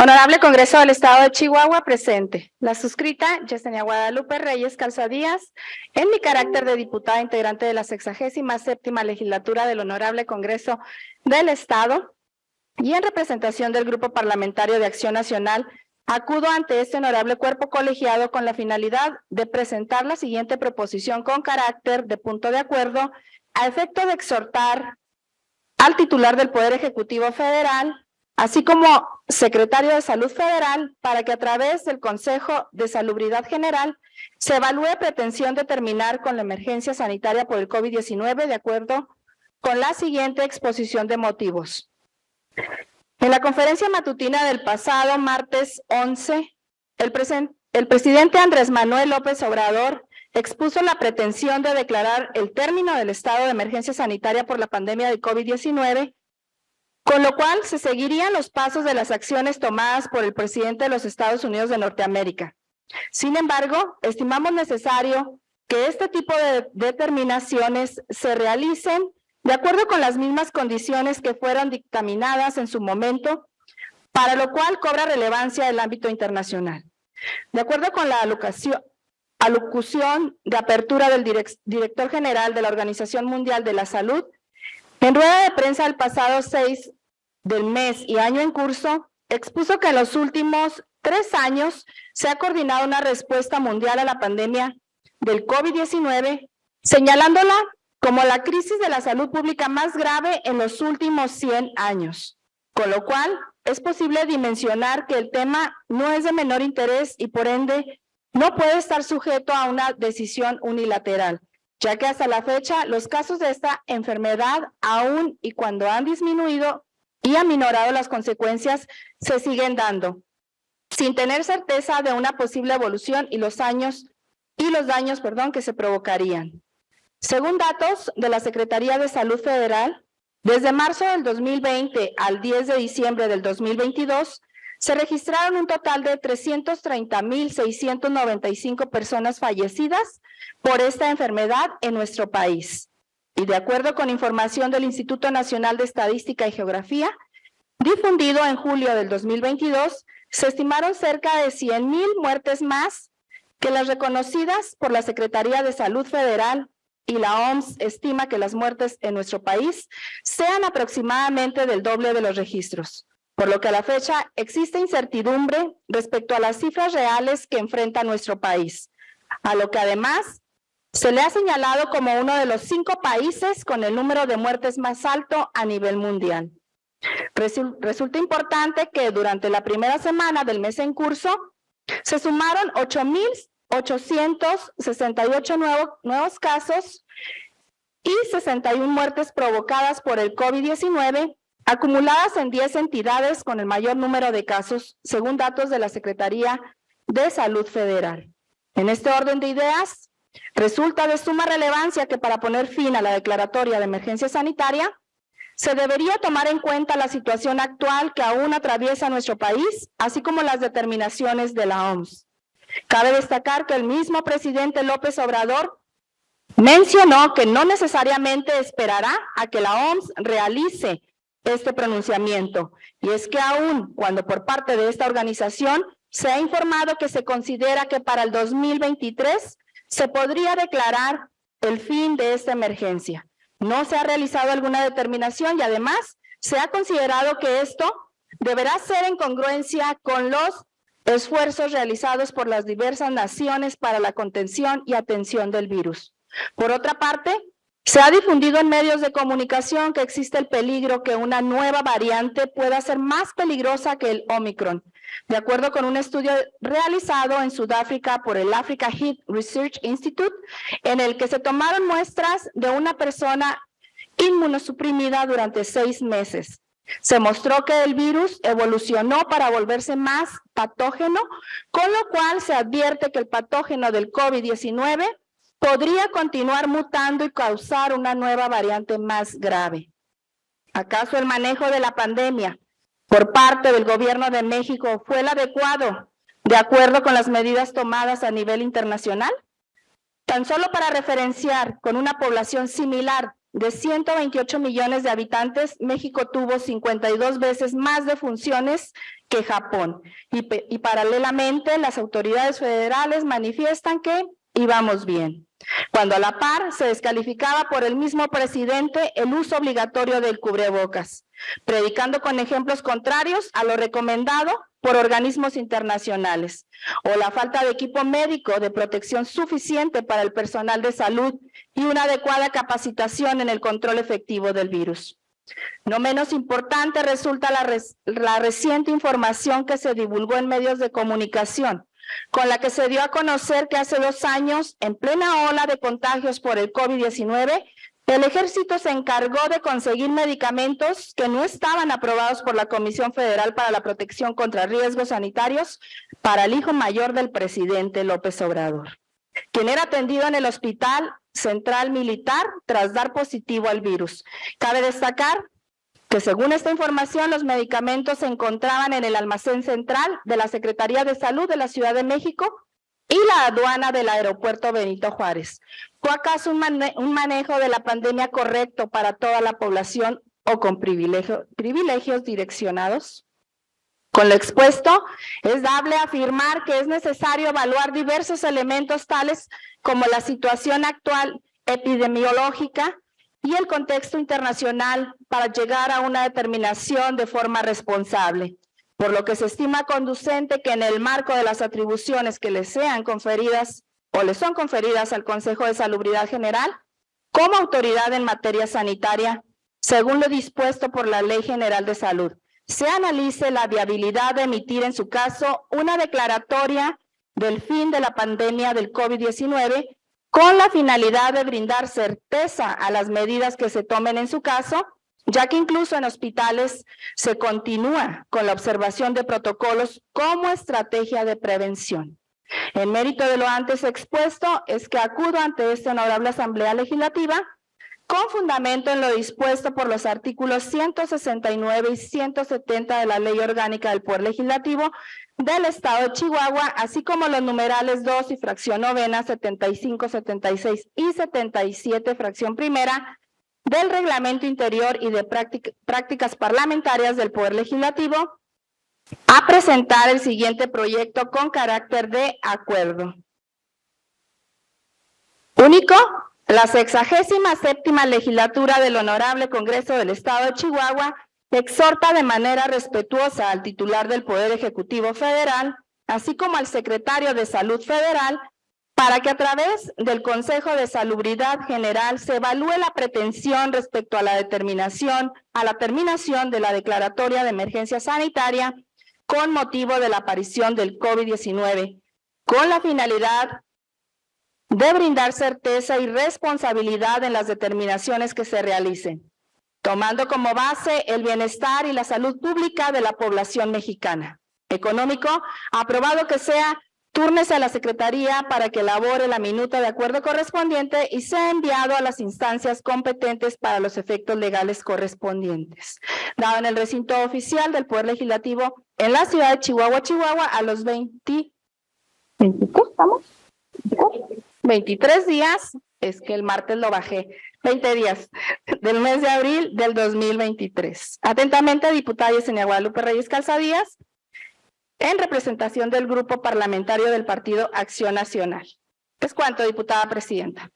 Honorable Congreso del Estado de Chihuahua, presente. La suscrita, Yesenia Guadalupe Reyes Calzadías, en mi carácter de diputada integrante de la 67ª Legislatura del Honorable Congreso del Estado y en representación del Grupo Parlamentario de Acción Nacional, acudo ante este honorable cuerpo colegiado con la finalidad de presentar la siguiente proposición con carácter de punto de acuerdo a efecto de exhortar al titular del Poder Ejecutivo Federal, así como secretario de Salud Federal, para que a través del Consejo de Salubridad General se evalúe pretensión de terminar con la emergencia sanitaria por el COVID-19 de acuerdo con la siguiente exposición de motivos. En la conferencia matutina del pasado martes 11, el presidente Andrés Manuel López Obrador expuso la pretensión de declarar el término del estado de emergencia sanitaria por la pandemia de COVID-19, con lo cual se seguirían los pasos de las acciones tomadas por el presidente de los Estados Unidos de Norteamérica. Sin embargo, estimamos necesario que este tipo de determinaciones se realicen de acuerdo con las mismas condiciones que fueron dictaminadas en su momento, para lo cual cobra relevancia el ámbito internacional. De acuerdo con la alocución de apertura del director general de la Organización Mundial de la Salud, en rueda de prensa el pasado 6 del mes y año en curso, expuso que en los últimos 3 años se ha coordinado una respuesta mundial a la pandemia del COVID-19, señalándola como la crisis de la salud pública más grave en los últimos 100 años, con lo cual es posible dimensionar que el tema no es de menor interés y por ende no puede estar sujeto a una decisión unilateral, ya que hasta la fecha los casos de esta enfermedad, aún y cuando han disminuido y aminorado las consecuencias, se siguen dando, sin tener certeza de una posible evolución y los daños que se provocarían. Según datos de la Secretaría de Salud Federal, desde marzo del 2020 al 10 de diciembre del 2022, se registraron un total de 330,695 personas fallecidas por esta enfermedad en nuestro país. Y de acuerdo con información del Instituto Nacional de Estadística y Geografía, difundido en julio del 2022, se estimaron cerca de 100,000 muertes más que las reconocidas por la Secretaría de Salud Federal, y la OMS estima que las muertes en nuestro país sean aproximadamente del doble de los registros, por lo que a la fecha existe incertidumbre respecto a las cifras reales que enfrenta nuestro país, a lo que además se le ha señalado como uno de los 5 países con el número de muertes más alto a nivel mundial. Resulta importante que durante la primera semana del mes en curso se sumaron 8,868 nuevos casos y 61 muertes provocadas por el COVID-19, acumuladas en 10 entidades con el mayor número de casos, según datos de la Secretaría de Salud Federal. En este orden de ideas, resulta de suma relevancia que para poner fin a la declaratoria de emergencia sanitaria, se debería tomar en cuenta la situación actual que aún atraviesa nuestro país, así como las determinaciones de la OMS. Cabe destacar que el mismo presidente López Obrador mencionó que no necesariamente esperará a que la OMS realice este pronunciamiento, y es que aún cuando por parte de esta organización se ha informado que se considera que para el 2023 se podría declarar el fin de esta emergencia. No se ha realizado alguna determinación y además se ha considerado que esto deberá ser en congruencia con los esfuerzos realizados por las diversas naciones para la contención y atención del virus. Por otra parte, se ha difundido en medios de comunicación que existe el peligro que una nueva variante pueda ser más peligrosa que el Omicron, de acuerdo con un estudio realizado en Sudáfrica por el Africa Health Research Institute, en el que se tomaron muestras de una persona inmunosuprimida durante 6 meses. Se mostró que el virus evolucionó para volverse más patógeno, con lo cual se advierte que el patógeno del COVID-19 podría continuar mutando y causar una nueva variante más grave. ¿Acaso el manejo de la pandemia por parte del Gobierno de México fue el adecuado, de acuerdo con las medidas tomadas a nivel internacional? Tan solo para referenciar, con una población similar de 128 millones de habitantes, México tuvo 52 veces más defunciones que Japón. Y paralelamente, las autoridades federales manifiestan que íbamos bien, cuando a la par se descalificaba por el mismo presidente el uso obligatorio del cubrebocas, predicando con ejemplos contrarios a lo recomendado por organismos internacionales, o la falta de equipo médico de protección suficiente para el personal de salud y una adecuada capacitación en el control efectivo del virus. No menos importante resulta la reciente información que se divulgó en medios de comunicación, con la que se dio a conocer que hace 2 años, en plena ola de contagios por el COVID-19, el Ejército se encargó de conseguir medicamentos que no estaban aprobados por la Comisión Federal para la Protección contra Riesgos Sanitarios para el hijo mayor del presidente López Obrador, quien era atendido en el Hospital Central Militar tras dar positivo al virus. Cabe destacar que según esta información, los medicamentos se encontraban en el almacén central de la Secretaría de Salud de la Ciudad de México y la aduana del aeropuerto Benito Juárez. ¿Fue acaso un manejo de la pandemia correcto para toda la población o con privilegios direccionados? Con lo expuesto, es dable afirmar que es necesario evaluar diversos elementos tales como la situación actual epidemiológica y el contexto internacional para llegar a una determinación de forma responsable, por lo que se estima conducente que en el marco de las atribuciones que le sean conferidas o le son conferidas al Consejo de Salubridad General como autoridad en materia sanitaria, según lo dispuesto por la Ley General de Salud, se analice la viabilidad de emitir en su caso una declaratoria del fin de la pandemia del COVID-19 con la finalidad de brindar certeza a las medidas que se tomen en su caso, ya que incluso en hospitales se continúa con la observación de protocolos como estrategia de prevención. En mérito de lo antes expuesto es que acudo ante esta honorable Asamblea Legislativa con fundamento en lo dispuesto por los artículos 169 y 170 de la Ley Orgánica del Poder Legislativo del Estado de Chihuahua, así como los numerales 2 y fracción novena, 75, 76 y 77, fracción primera, del Reglamento Interior y de Prácticas Parlamentarias del Poder Legislativo, a presentar el siguiente proyecto con carácter de acuerdo. Único, la 67ª Legislatura del Honorable Congreso del Estado de Chihuahua exhorta de manera respetuosa al titular del Poder Ejecutivo Federal, así como al Secretario de Salud Federal, para que a través del Consejo de Salubridad General se evalúe la pretensión respecto a la terminación de la declaratoria de emergencia sanitaria con motivo de la aparición del COVID-19, con la finalidad de brindar certeza y responsabilidad en las determinaciones que se realicen, tomando como base el bienestar y la salud pública de la población mexicana. Económico, aprobado que sea túrnese a la Secretaría para que elabore la minuta de acuerdo correspondiente y sea enviado a las instancias competentes para los efectos legales correspondientes. Dado en el recinto oficial del Poder Legislativo en la ciudad de Chihuahua, Chihuahua, a los 23 días, es que el martes lo bajé, 20 días del mes de abril del 2023. Atentamente, diputada Yesenia Guadalupe Reyes Calzadías, en representación del Grupo Parlamentario del Partido Acción Nacional. Es cuanto, diputada presidenta.